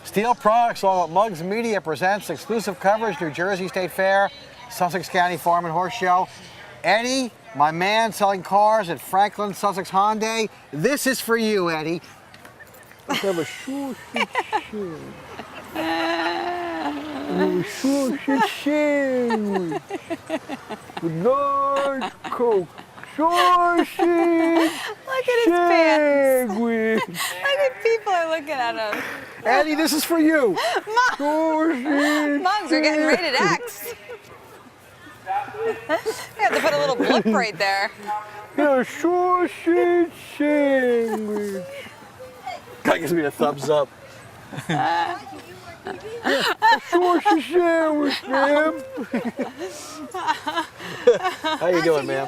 Steel Products, along with Muggs Media, presents exclusive coverage, New Jersey State Fair, Sussex County Farm and Horse Show. Eddie, my man selling cars at Franklin Sussex Hyundai, this is for you, Eddie. Let's have a sausage sandwich with large Coke. Sausage Look at his pants. Look at people are looking at him. Eddie, this is for you. Mugs are getting rated X. We have to put a little blip right there. Yeah, sausage sandwich. Guy gives me a thumbs up. Yeah, a sausage sandwich, ma'am. How you doing, ma'am?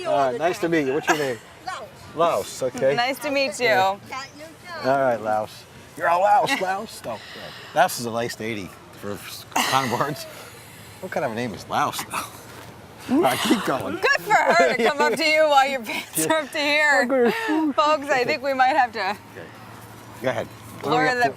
All right, nice to meet you. What's your name? Louse, okay. Nice to meet you. Yeah. All right, Louse. You're a Louse, Louse. Oh, Louse is a nice lady for kind words. What kind of a name is Louse, though? All right, keep going. Good for her to come up to you while your pants are up to here. Folks, I think we might have to Go ahead. blur the...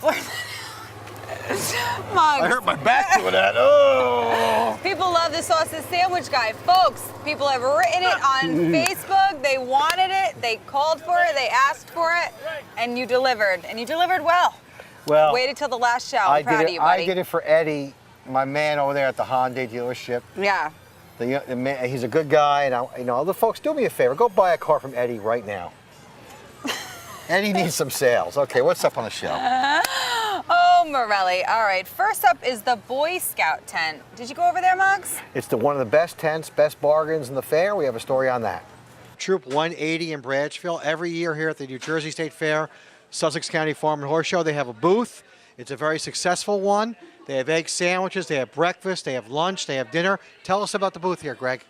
I hurt my back doing that. Oh! People love the sausage sandwich guy. Folks, people have written it on Facebook. They wanted it. They called for it. They asked for it. And you delivered. And you delivered well. Well, waited till the last show. I'm proud of you, buddy. I did it for Eddie, my man over there at the Hyundai dealership. Yeah. He's a good guy, and other folks, do me a favor. Go buy a car from Eddie right now. Eddie needs some sales. Okay, what's up on the show? Oh, Morelli. All right, first up is the Boy Scout tent. Did you go over there, Muggs? It's one of the best tents, best bargains in the fair. We have a story on that. Troop 180 in Bradgeville. Every year here at the New Jersey State Fair, Sussex County Farm and Horse Show, they have a booth. It's a very successful one. They have egg sandwiches, they have breakfast, they have lunch, they have dinner. Tell us about the booth here, Greg.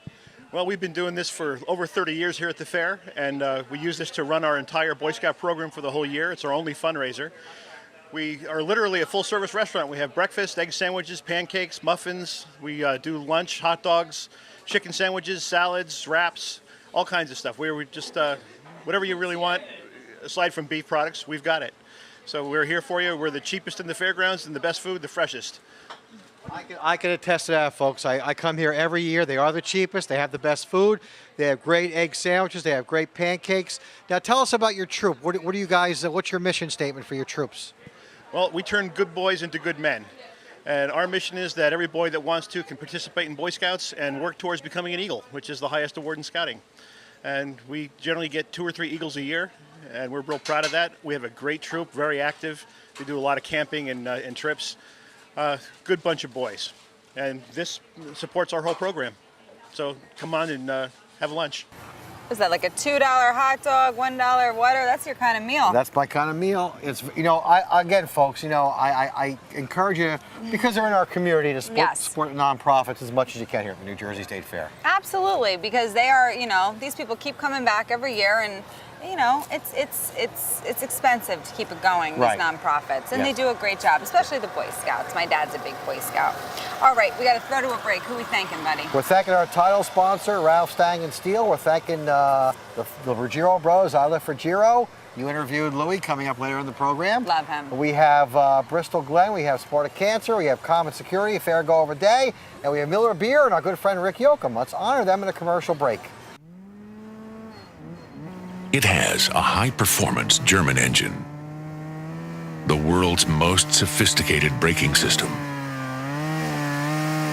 Well, we've been doing this for over 30 years here at the fair, and we use this to run our entire Boy Scout program for the whole year. It's our only fundraiser. We are literally a full-service restaurant. We have breakfast, egg sandwiches, pancakes, muffins. We do lunch, hot dogs, chicken sandwiches, salads, wraps, all kinds of stuff. We just, whatever you really want, aside from beef products, we've got it. So we're here for you. We're the cheapest in the fairgrounds and the best food, the freshest. I can attest to that, folks. I come here every year. They are the cheapest. They have the best food. They have great egg sandwiches. They have great pancakes. Now, tell us about your troop. What do you guys? What's your mission statement for your troops? Well, we turn good boys into good men. And our mission is that every boy that wants to can participate in Boy Scouts and work towards becoming an Eagle, which is the highest award in scouting. And we generally get 2 or 3 Eagles a year, and we're real proud of that. We have a great troop, very active. They do a lot of camping and trips. Good bunch of boys. And this supports our whole program. So come on and have lunch. Was that like a $2 hot dog, $1 water? That's your kind of meal. That's my kind of meal. It's, again, folks, I encourage you, because they're in our community, to support nonprofits as much as you can here at the New Jersey State Fair. Absolutely, because they are, these people keep coming back every year, and it's expensive to keep it going, these nonprofits, and they do a great job, especially the Boy Scouts. My dad's a big Boy Scout. All right, we got to throw to a break. Who are we thanking, buddy? We're thanking our title sponsor, Ralph Stang and Steel. We're thanking the Ruggiero Bros. I Live for Giro. You interviewed Louis, coming up later in the program. Love him. We have Bristol Glen. We have Sparta Cancer. We have Common Security, Fair Go Over Day. And we have Miller Beer and our good friend Rick Yoakum. Let's honor them in a commercial break. It has a high-performance German engine, the world's most sophisticated braking system,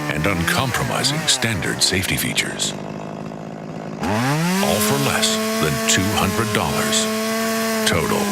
and uncompromising standard safety features. All for less than $200 total.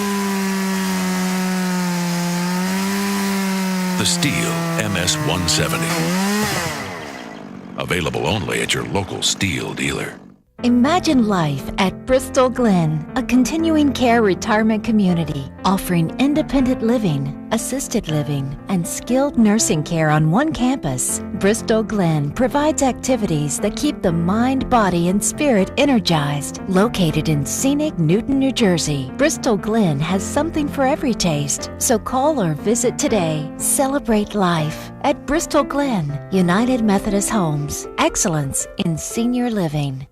The Steel MS-170. Available only at your local Steel dealer. Imagine life at Bristol Glen, a continuing care retirement community offering independent living, assisted living, and skilled nursing care on one campus. Bristol Glen provides activities that keep the mind, body, and spirit energized. Located in scenic Newton, New Jersey, Bristol Glen has something for every taste. So call or visit today. Celebrate life at Bristol Glen, United Methodist Homes. Excellence in senior living.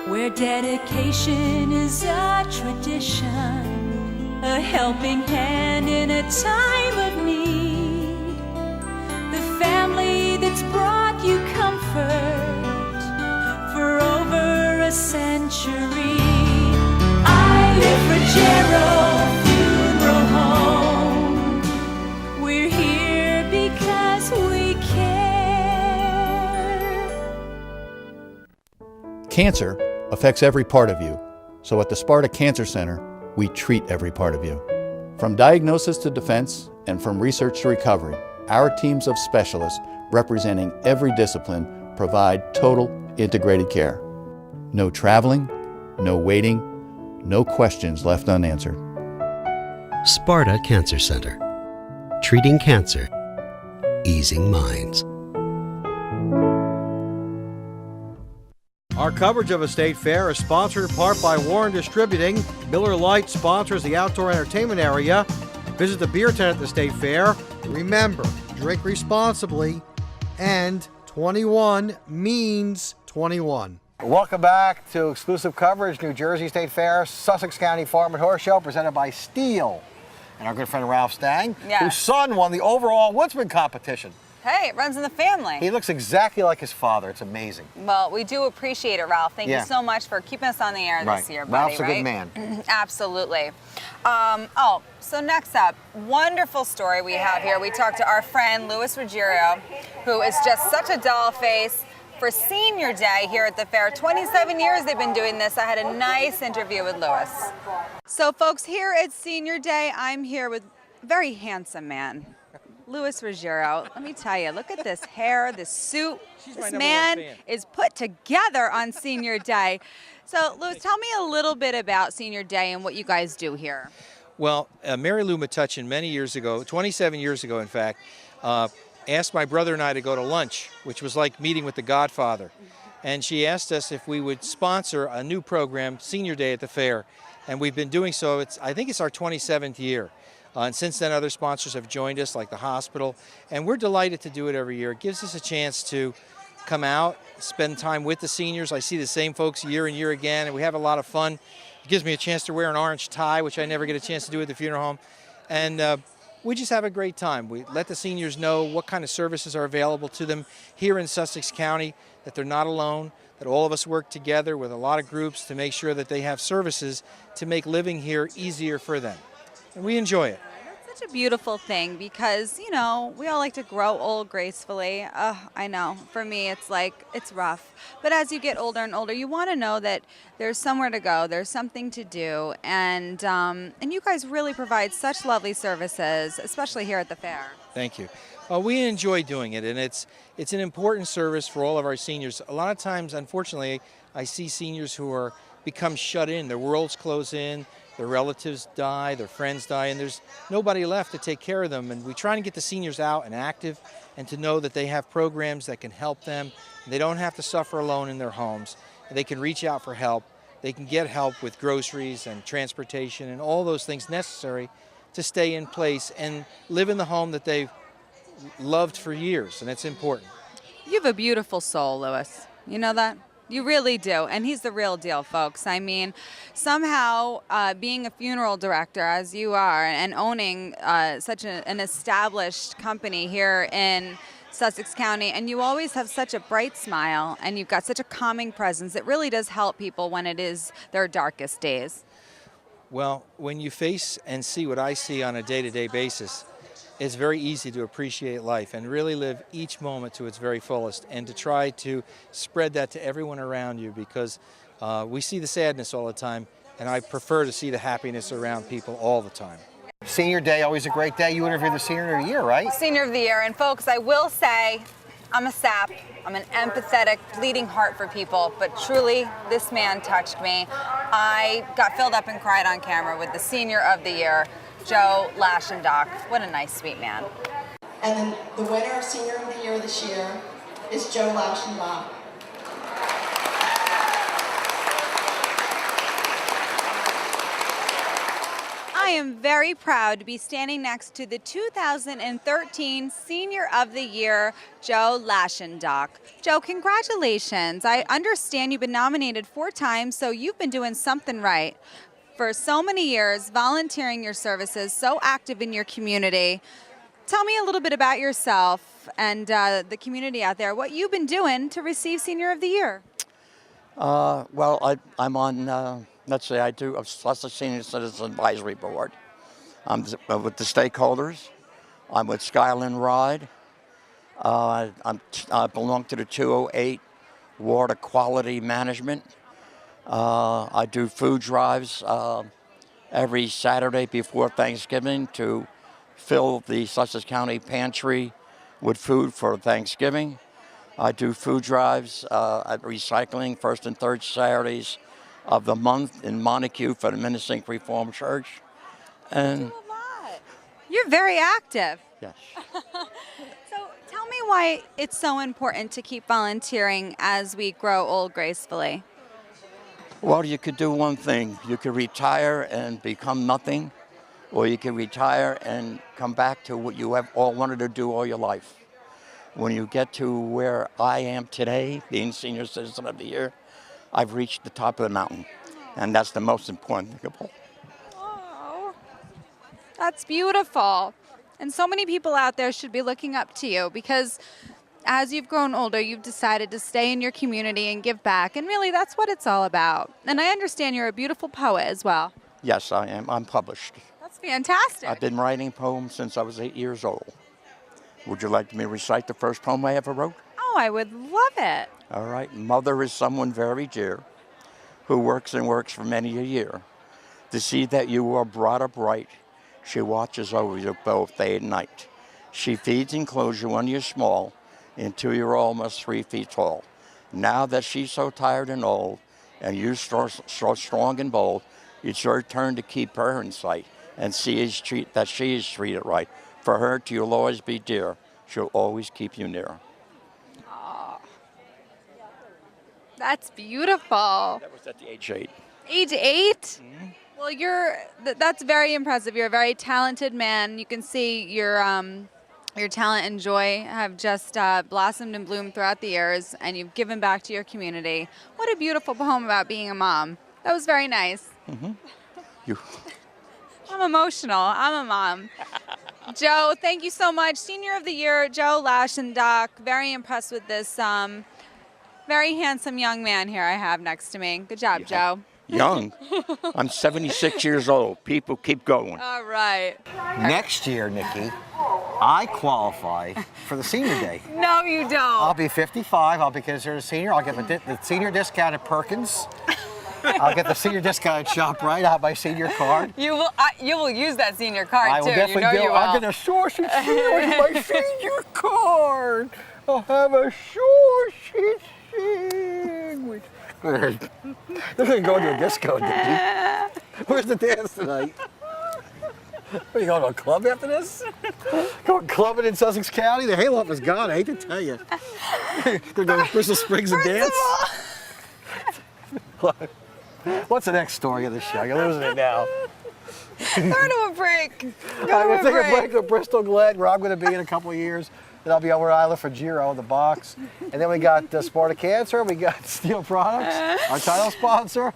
Where dedication is a tradition, a helping hand in a time of need, the family that's brought you comfort for over a century. I live for Gerald Funeral Home. We're here because we care. Cancer affects every part of you. So at the Sparta Cancer Center, we treat every part of you. From diagnosis to defense and from research to recovery, our teams of specialists representing every discipline provide total integrated care. No traveling, no waiting, no questions left unanswered. Sparta Cancer Center. Treating cancer, easing minds. Our coverage of a state fair is sponsored in part by Warren Distributing. Miller Lite sponsors the outdoor entertainment area. Visit the beer tent at the state fair. Remember, drink responsibly, and 21 means 21. Welcome back to exclusive coverage, New Jersey State Fair, Sussex County Farm and Horse Show, presented by Steel. And our good friend Ralph Stang, whose son won the overall woodsman competition. Hey, it runs in the family. He looks exactly like his father. It's amazing. Well, we do appreciate it, Ralph. Thank you so much for keeping us on the air this year, buddy. Ralph's a good man. Absolutely. So next up, wonderful story we have here. We talked to our friend Louis Ruggiero, who is just such a doll face for Senior Day here at the fair. 27 years they've been doing this. I had a nice interview with Louis. So folks, here at Senior Day, I'm here with a very handsome man. Louis Ruggiero, let me tell you, look at this hair, this suit. This man is put together on Senior Day. So, Louis, tell me a little bit about Senior Day and what you guys do here. Well, Mary Lou Metuchen many years ago, 27 years ago in fact, asked my brother and I to go to lunch, which was like meeting with the Godfather. And she asked us if we would sponsor a new program, Senior Day at the fair. And we've been doing so, I think it's our 27th year. And since then, other sponsors have joined us, like the hospital, and we're delighted to do it every year. It gives us a chance to come out, spend time with the seniors. I see the same folks year and year again, and we have a lot of fun. It gives me a chance to wear an orange tie, which I never get a chance to do at the funeral home. And we just have a great time. We let the seniors know what kind of services are available to them here in Sussex County, that they're not alone, that all of us work together with a lot of groups to make sure that they have services to make living here easier for them. And we enjoy it. That's such a beautiful thing because, you know, we all like to grow old gracefully. I know, for me, it's like, it's rough. But as you get older and older, you want to know that there's somewhere to go, there's something to do, and you guys really provide such lovely services, especially here at the fair. Thank you. We enjoy doing it, and it's an important service for all of our seniors. A lot of times, unfortunately, I see seniors who become shut in. Their worlds close in. Their relatives die, their friends die, and there's nobody left to take care of them. And we try to get the seniors out and active and to know that they have programs that can help them. They don't have to suffer alone in their homes. They can reach out for help. They can get help with groceries and transportation and all those things necessary to stay in place and live in the home that they've loved for years, and it's important. You have a beautiful soul, Louis. You know that? You really do, and he's the real deal, folks. I mean, somehow being a funeral director, as you are, and owning such an established company here in Sussex County, and you always have such a bright smile, and you've got such a calming presence. It really does help people when it is their darkest days. Well, when you face and see what I see on a day-to-day basis, it's very easy to appreciate life and really live each moment to its very fullest, and to try to spread that to everyone around you, because we see the sadness all the time, and I prefer to see the happiness around people all the time. Senior Day, always a great day. You interviewed the Senior of the Year, right? Senior of the Year, and folks, I will say, I'm a sap. I'm an empathetic, bleeding heart for people, but truly, this man touched me. I got filled up and cried on camera with the Senior of the Year, Joe Lashendock. What a nice, sweet man. And then the winner of Senior of the Year this year is Joe Lashendock. I am very proud to be standing next to the 2013 Senior of the Year, Joe Lashendock. Joe, congratulations. I understand you've been nominated 4 times, so you've been doing something right. for so many years, volunteering your services, so active in your community. Tell me a little bit about yourself and the community out there, what you've been doing to receive Senior of the Year. Well, I'm on, let's say I do a Sussex Senior Citizen Advisory Board. I'm with the stakeholders. I'm with Skyland Ride. I belong to the 208 Water Quality Management. I do food drives every Saturday before Thanksgiving to fill the Sussex County pantry with food for Thanksgiving. I do food drives at recycling first and third Saturdays of the month in Montague for the Ministering Reformed Church. And You're very active. yes. So tell me why it's so important to keep volunteering as we grow old gracefully. Well, you could do one thing. You could retire and become nothing, or you could retire and come back to what you have all wanted to do all your life. When you get to where I am today, being Senior Citizen of the Year, I've reached the top of the mountain, and that's the most important thing of all. Oh, that's beautiful. And so many people out there should be looking up to you because as you've grown older, you've decided to stay in your community and give back. And really, that's what it's all about. And I understand you're a beautiful poet as well. Yes, I am. I'm published. That's fantastic. I've been writing poems since I was 8 years old. Would you like me to recite the first poem I ever wrote? Oh, I would love it. All right. Mother is someone very dear who works and works for many a year to see that you are brought up right. She watches over you both day and night. She feeds and clothes you when you're small until you're almost 3 feet tall. Now that she's so tired and old and you so strong and bold, it's your turn to keep her in sight and see that she is treated right. For her, to you'll always be dear. She'll always keep you near. Oh, that's beautiful. That was at the age 8. Age 8? Mm-hmm. Well, that's very impressive. You're a very talented man. You can see your talent and joy have just blossomed and bloomed throughout the years, and you've given back to your community. What a beautiful poem about being a mom. That was very nice. Mm-hmm. I'm emotional. I'm a mom. Joe, thank you so much. Senior of the Year, Joe Lashendock. Very impressed with this very handsome young man here I have next to me. Good job, Joe. Young? I'm 76 years old. People keep going. All right. Next year, Nikki, I qualify for the Senior Day. No, you don't. I'll be 55. I'll be considered a senior. I'll get the senior discount at Perkins. I'll get the senior discount at SHOP5. I'll have my senior card. You will use that senior card I too. will definitely you know do. You will. I'll get a sausage sandwich with my senior card. I'll have a sausage sandwich. They're going to go to a disco, Nikki. Where's the dance tonight? Are you going to a club after this? Going clubbing in Sussex County? The hayloft is gone, I hate to tell you. They're going to Bristol Springs and dance? What's the next story of the show? You're losing it now. Go to a break. We'll take a break to Bristol Glen, where I'm going to be in a couple of years. Then I'll be over at Isla Fragiro, the box. And then we got Sparta Cancer, we got Steel Products, our title sponsor.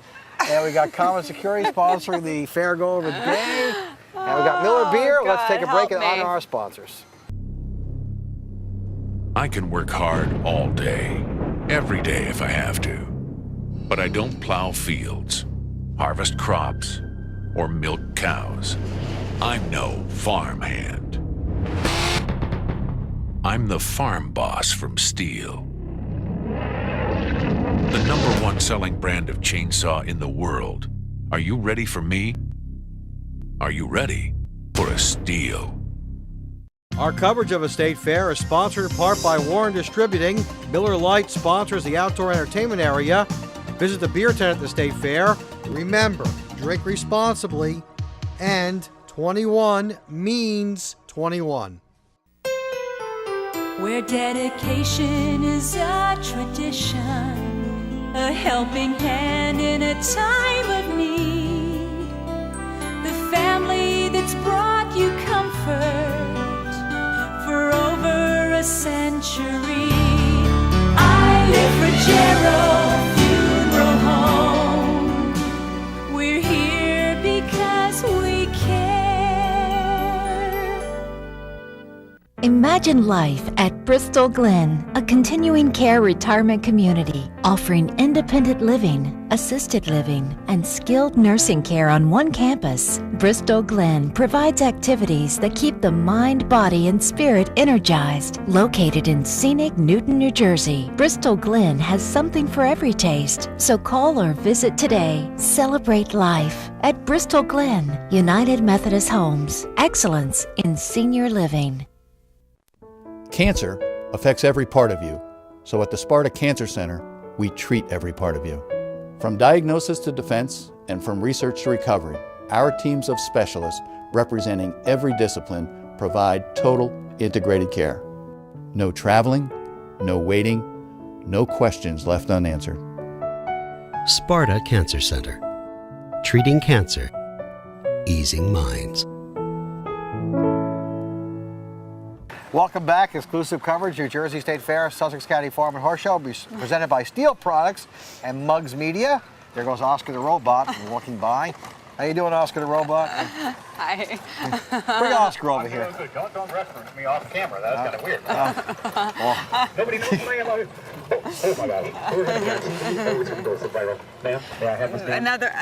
And we got Common Security sponsoring the Fair Go Over Day. And we got Miller Beer. God, Let's take a break and help me. honor our sponsors. I can work hard all day, every day if I have to. But I don't plow fields, harvest crops, or milk cows. I'm no farmhand. I'm the farm boss from Steel. The #1 selling brand of chainsaw in the world. Are you ready for me? Are you ready for a Steel? Our coverage of a state fair is sponsored in part by Warren Distributing. Miller Lite sponsors the outdoor entertainment area. Visit the beer tent at the state fair. Remember, drink responsibly, and 21 means 21. Where dedication is a tradition, a helping hand in a time of need, the family that's brought you comfort for over a century. I live for Gerald Funeral Home. We're here Imagine life at Bristol Glen, a continuing care retirement community offering independent living, assisted living, and skilled nursing care on one campus. Bristol Glen provides activities that keep the mind, body, and spirit energized. Located in scenic Newton, New Jersey, Bristol Glen has something for every taste. So call or visit today. Celebrate life at Bristol Glen, United Methodist Homes. Excellence in senior living. Cancer affects every part of you, so at the Sparta Cancer Center, we treat every part of you. From diagnosis to defense and from research to recovery, our teams of specialists representing every discipline provide total integrated care. No traveling, no waiting, no questions left unanswered. Sparta Cancer Center. Treating cancer, easing minds. Welcome back. Exclusive coverage, New Jersey State Fair, Sussex County Farm and Horse Show, presented by Steel Products and Muggs Media. There goes Oscar the Robot walking by. How you doing, Oscar the Robot? Hi. Bring Oscar over here. Don't reference me off camera. That's kind of weird. Nobody knows my name. Oh my God. Ma'am, may I have this name? Another.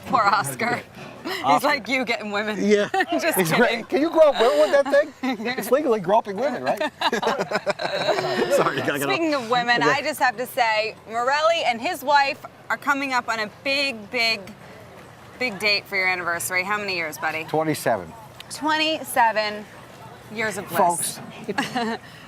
Poor Oscar. He's like you getting women. Yeah. Just It's kidding. great. Can you grope women with that thing? It's legally groping women, right? Sorry, you gotta get Speaking of women, I just have to say, Morelli and his wife are coming up on a big date for your anniversary. How many years, buddy? 27. 27 years of bliss. Folks.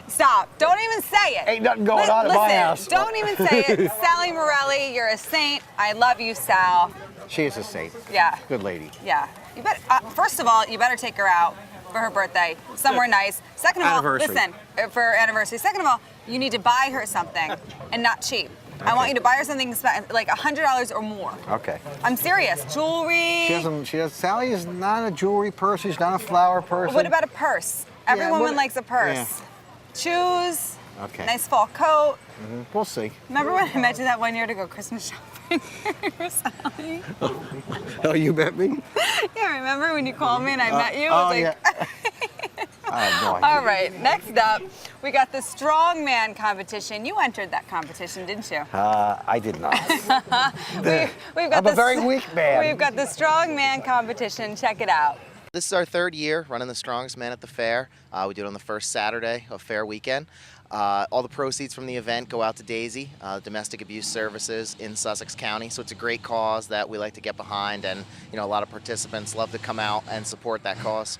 Stop. Don't even say it. Ain't nothing going on at my house. Don't even say it. Sally Morelli, you're a saint. I love you, Sal. She is a saint. Yeah. Good lady. Yeah. You better, first of all, you better take her out for her birthday, somewhere nice. Second of all, Anniversary. listen, for her anniversary. Second of all, you need to buy her something and not cheap. I want you to buy her something like $100 or more. Okay. I'm serious. Jewelry. Sally is not a jewelry person. She's not a flower person. What about a purse? Every Yeah, woman what- likes a purse. yeah. Shoes. Okay. Nice fall coat. We'll see. Remember when I met you that one year to go Christmas shopping for Sally? Oh, you met me? Yeah, remember when you called me and I met you? I was like, I have no idea. all right, next up, we got the strongman competition. You entered that competition, didn't you? I did not. We've got I'm a very weak man. We've got the strongman competition. Check it out. This is our third year running the Strongest Man at the Fair. We do it on the first Saturday of Fair Weekend. All the proceeds from the event go out to Daisy, Domestic Abuse Services in Sussex County. So it's a great cause that we like to get behind, and a lot of participants love to come out and support that cause.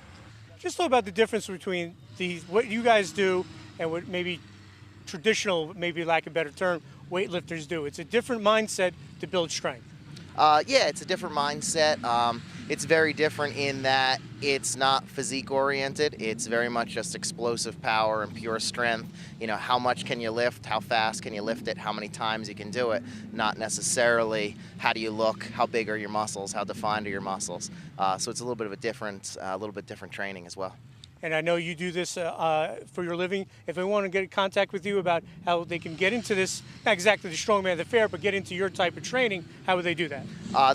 Just talk about the difference between what you guys do and what maybe traditional, maybe lack of a better term, weightlifters do. It's a different mindset to build strength. Yeah, it's a different mindset. It's very different in that it's not physique oriented. It's very much just explosive power and pure strength. How much can you lift? How fast can you lift it? How many times you can do it? Not necessarily how do you look? How big are your muscles? How defined are your muscles? So it's a little bit different training as well. And I know you do this for your living. If they want to get in contact with you about how they can get into this, not exactly the strongman at the fair, but get into your type of training, how would they do that?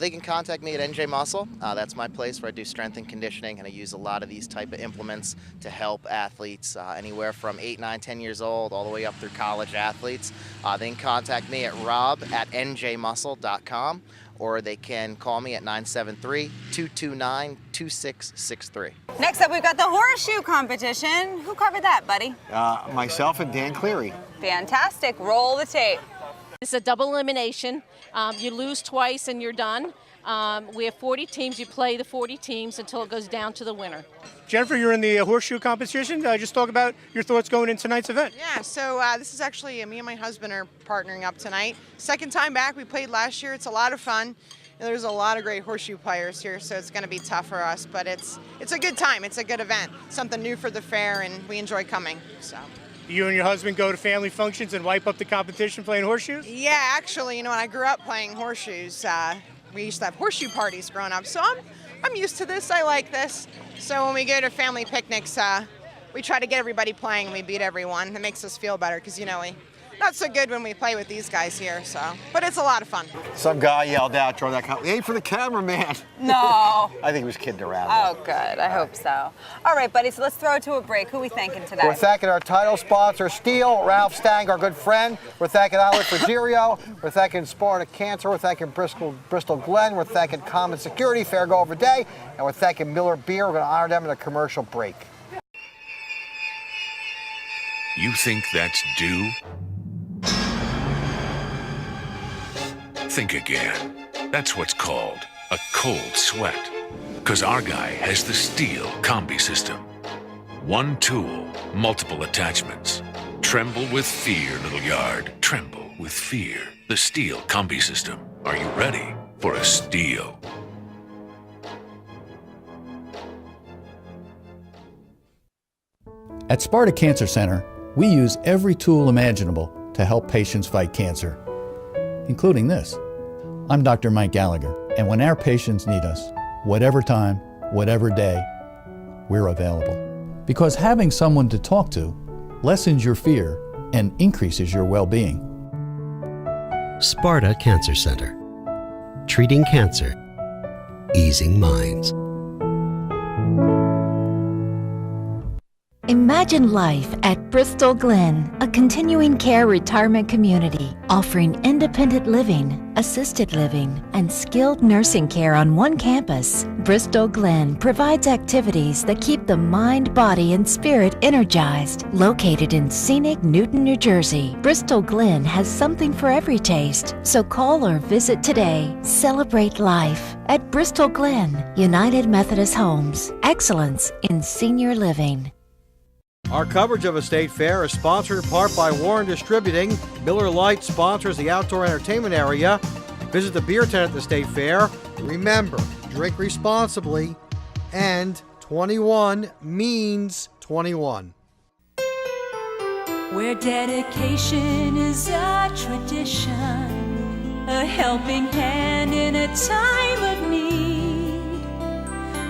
They can contact me at NJ Muscle. That's my place where I do strength and conditioning, and I use a lot of these type of implements to help athletes anywhere from 8, 9, 10 years old all the way up through college athletes. They can contact me at rob@njmuscle.com, or they can call me at 973-229-2663. Next up, we've got the horseshoe competition. Who covered that, buddy? Myself and Dan Cleary. Fantastic. Roll the tape. It's a double elimination. You lose twice and you're done. We have 40 teams. You play the 40 teams until it goes down to the winner. Jennifer, you're in the horseshoe competition. Just talk about your thoughts going into tonight's event. Yeah, so this is actually, me and my husband are partnering up tonight. Second time back, we played last year. It's a lot of fun. And there's a lot of great horseshoe players here, so it's going to be tough for us, but it's a good time. It's a good event. Something new for the fair, and we enjoy coming. So. You and your husband go to family functions and wipe up the competition playing horseshoes? Yeah, actually, when I grew up playing horseshoes, we used to have horseshoe parties growing up, so I'm used to this. I like this. So when we go to family picnics, we try to get everybody playing and we beat everyone. It makes us feel better because, not so good when we play with these guys here. So, but it's a lot of fun. Some guy yelled out during that. Aim for the cameraman. No. I think he was kidding around. Oh, good. I hope so. All right, buddy, so let's throw it to a break. Who are we thanking today? We're thanking our title sponsor, Steel, Ralph Stang, our good friend. We're thanking Olive Ruggiero. We're thanking Sparta Cancer. We're thanking Bristol Glen. We're thanking Common Security, Fair Go Over Day. And we're thanking Miller Beer. We're going to honor them in a commercial break. You think that's due? Think again. That's what's called a cold sweat. Because our guy has the Steel Combi System. One tool, multiple attachments. Tremble with fear, little yard. Tremble with fear. The Steel Combi System. Are you ready for a Steel? At Sparta Cancer Center, we use every tool imaginable to help patients fight cancer, including this. I'm Dr. Mike Gallagher, and when our patients need us, whatever time, whatever day, we're available. Because having someone to talk to lessens your fear and increases your well-being. Sparta Cancer Center. Treating cancer, easing minds. Imagine life at Bristol Glen, a continuing care retirement community offering independent living, assisted living, and skilled nursing care on one campus. Bristol Glen provides activities that keep the mind, body, and spirit energized. Located in scenic Newton, New Jersey, Bristol Glen has something for every taste. So call or visit today. Celebrate life at Bristol Glen, United Methodist Homes. Excellence in senior living. Our coverage of a state fair is sponsored in part by Warren Distributing. Miller Lite sponsors the outdoor entertainment area. Visit the beer tent at the state fair. Remember, drink responsibly, and 21 means 21. Where dedication is a tradition, a helping hand in a time of need,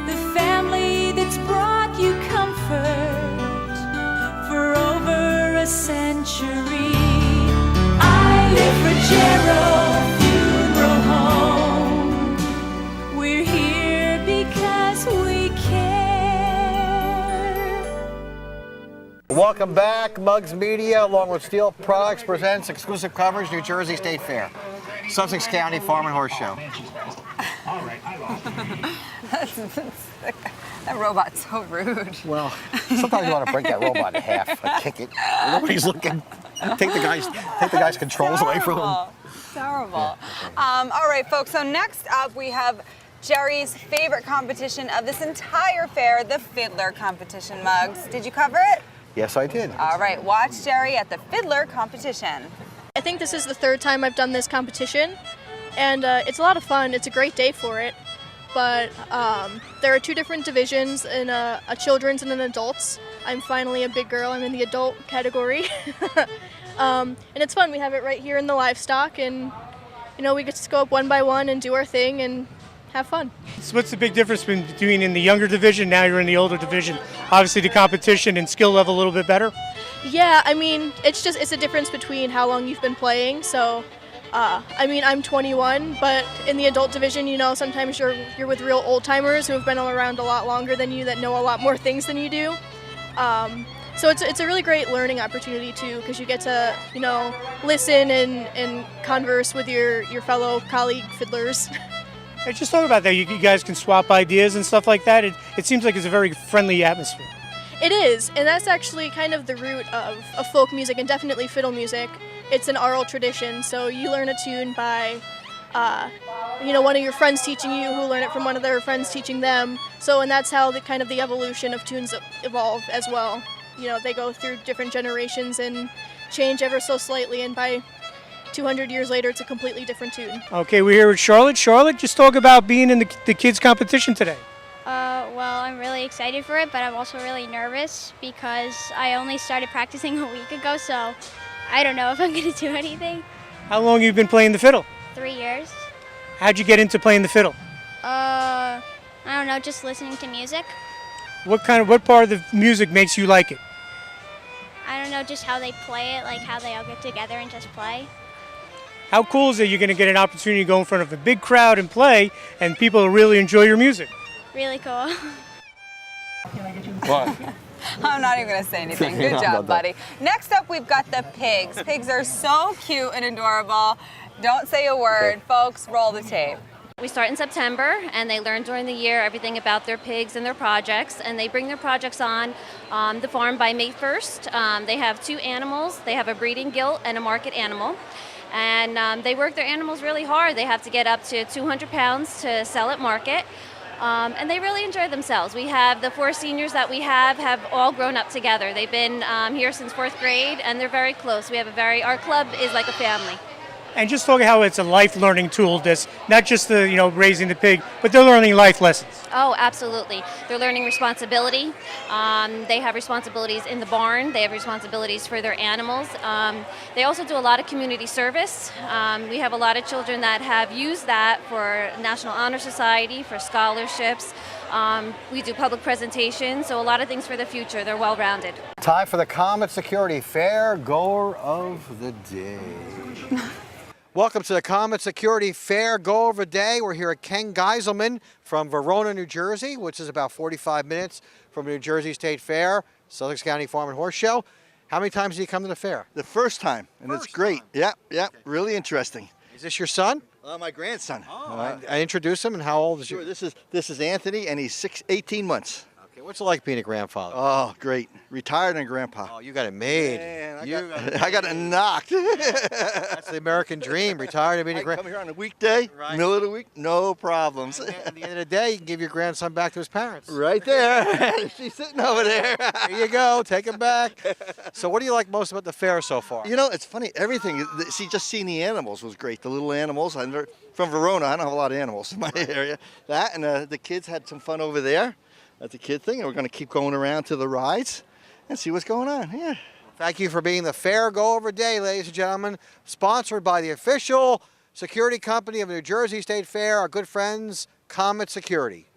the family that's brought you comfort for over a century. I live for Funeral Home. We're here because we care. Welcome back. Muggs Media, along with Steel Products, presents exclusive coverage, New Jersey State Fair. Sussex County Farm and Horse Show. That robot's so rude. Well, sometimes you want to break that robot in half, like kick it. Nobody's looking. Take the guy's controls away from him. Terrible. All right, folks. So next up, we have Jerry's favorite competition of this entire fair, the Fiddler Competition. Muggs, did you cover it? Yes, I did. All right, watch Jerry at the Fiddler Competition. I think this is the third time I've done this competition, and it's a lot of fun. It's a great day for it. But there are two different divisions, in a children's and an adults. I'm finally a big girl. I'm in the adult category. And it's fun. We have it right here in the livestock, and we get to go up one by one and do our thing and have fun. So what's the big difference between in the younger division, now you're in the older division? Obviously the competition and skill level a little bit better? Yeah, I mean, it's a difference between how long you've been playing. So I'm 21, but in the adult division, sometimes you're with real old timers who have been around a lot longer than you, that know a lot more things than you do. So it's a really great learning opportunity too, because you get to listen and converse with your fellow colleague fiddlers. Hey, just talk about that. You guys can swap ideas and stuff like that. It seems like it's a very friendly atmosphere. It is, and that's actually kind of the root of folk music and definitely fiddle music. It's an oral tradition, so you learn a tune by, one of your friends teaching you, who learn it from one of their friends teaching them. So, and that's how the evolution of tunes evolve as well. They go through different generations and change ever so slightly, and by 200 years later, it's a completely different tune. Okay, we're here with Charlotte. Charlotte, just talk about being in the kids' competition today. Well, I'm really excited for it, but I'm also really nervous because I only started practicing a week ago, so I don't know if I'm going to do anything. How long have you been playing the fiddle? 3 years. How'd you get into playing the fiddle? I don't know, just listening to music. What part of the music makes you like it? I don't know, just how they play it, like how they all get together and just play. How cool is it you're going to get an opportunity to go in front of a big crowd and play, and people will really enjoy your music? Really cool. I'm not even going to say anything. Good job, buddy. Next up, we've got the pigs. Pigs are so cute and adorable. Don't say a word. Folks, roll the tape. We start in September, and they learn during the year everything about their pigs and their projects, and they bring their projects on the farm by May 1st. They have 2 animals. They have a breeding gilt and a market animal, and they work their animals really hard. They have to get up to 200 pounds to sell at market, and they really enjoy themselves. We have the 4 seniors that we have all grown up together. They've been here since 4th grade, and they're very close. We have our club is like a family. And just talk how it's a life learning tool, this, not just the, raising the pig, but they're learning life lessons. Oh, absolutely. They're learning responsibility. They have responsibilities in the barn. They have responsibilities for their animals. They also do a lot of community service. We have a lot of children that have used that for National Honor Society, for scholarships. We do public presentations, so a lot of things for the future. They're well-rounded. Time for the Comet Security Fair Goer of the Day. Welcome to the Comet Security Fair Go Over Day. We're here at Ken Geiselman from Verona, New Jersey, which is about 45 minutes from New Jersey State Fair, Sussex County Farm and Horse Show. How many times do you come to the fair? The first time, and it's great. Yeah, really interesting. Is this your son? My grandson. I introduce him, and how old is he? Sure, this is Anthony, and he's 18 months. Okay, what's it like being a grandfather? Oh, great. Retired and grandpa. Oh, you got it made. Man, I got it knocked. That's the American dream, retired and being a grandpa. Come here on a weekday, middle of the week, no problems. And at the end of the day, you can give your grandson back to his parents. Right there. She's sitting over there. There you go. Take him back. So what do you like most about the fair so far? It's funny. Everything. Just seeing the animals was great. The little animals. They're from Verona. I don't have a lot of animals in my area. That and the kids had some fun over there. That's a kid thing, and we're going to keep going around to the rides and see what's going on. Yeah. Thank you for being the Fair Go Over Day, ladies and gentlemen. Sponsored by the official security company of New Jersey State Fair, our good friends, Comet Security.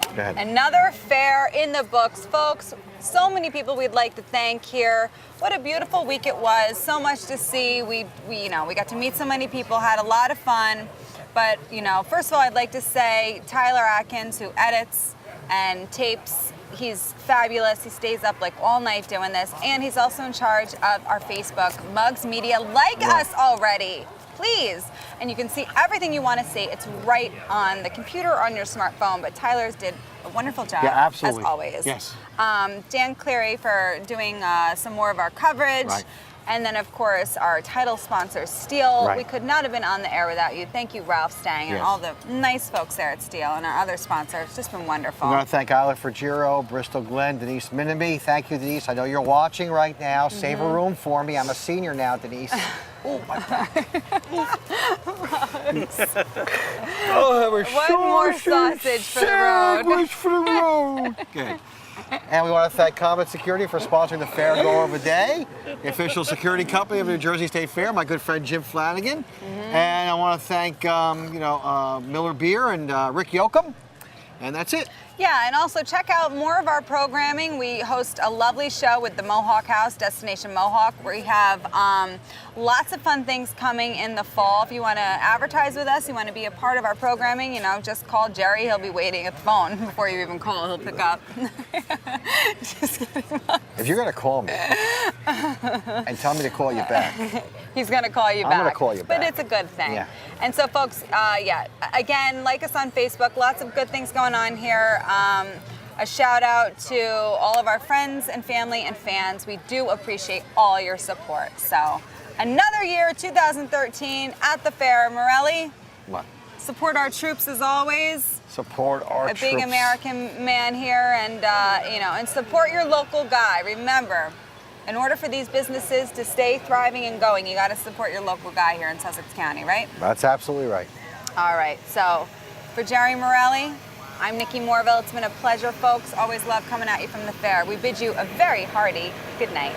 Go ahead. Another fair in the books, folks. So many people we'd like to thank here. What a beautiful week it was. So much to see. We got to meet so many people, had a lot of fun. But, first of all, I'd like to say Tyler Atkins, who edits and tapes. He's fabulous. He stays up like all night doing this, and he's also in charge of our Facebook, Mugs Media. Like us already, please. And you can see everything you want to see. It's right on the computer or on your smartphone, but Tyler's did a wonderful job, as always. Yes. Dan Cleary for doing some more of our coverage. Right. And then, of course, our title sponsor, Steel. Right. We could not have been on the air without you. Thank you, Ralph Stang, and all the nice folks there at Steel, and our other sponsors. It's just been wonderful. We want to thank Isla Frigero, Bristol Glen, Denise Minamy. Thank you, Denise. I know you're watching right now. Save a room for me. I'm a senior now, Denise. Oh, my back. One more sausage for the road. Sandwich for the road. Good. And we want to thank Comet Security for sponsoring the Fair Go Over Day, the official security company of New Jersey State Fair, my good friend Jim Flanagan. And I want to thank, Miller Beer and Rick Yoakum. And that's it. Yeah, and also check out more of our programming. We host a lovely show with the Mohawk House, Destination Mohawk, where we have lots of fun things coming in the fall. If you want to advertise with us, you want to be a part of our programming, just call Jerry. He'll be waiting at the phone before you even call. He'll pick up. Just kidding. If you're going to call me and tell me to call you back. He's going to call you back. I'm going to call you back. But it's a good thing. Yeah. And so, folks, again, like us on Facebook. Lots of good things going on here. A shout out to all of our friends and family and fans. We do appreciate all your support. So, another year, 2013, at the fair. Morelli, what? Support our troops as always. Support our troops. A big American man here, and and support your local guy. Remember, in order for these businesses to stay thriving and going, you got to support your local guy here in Sussex County, right? That's absolutely right. All right. So, for Jerry Morelli, I'm Nikki Morville. It's been a pleasure, folks. Always love coming at you from the fair. We bid you a very hearty good night.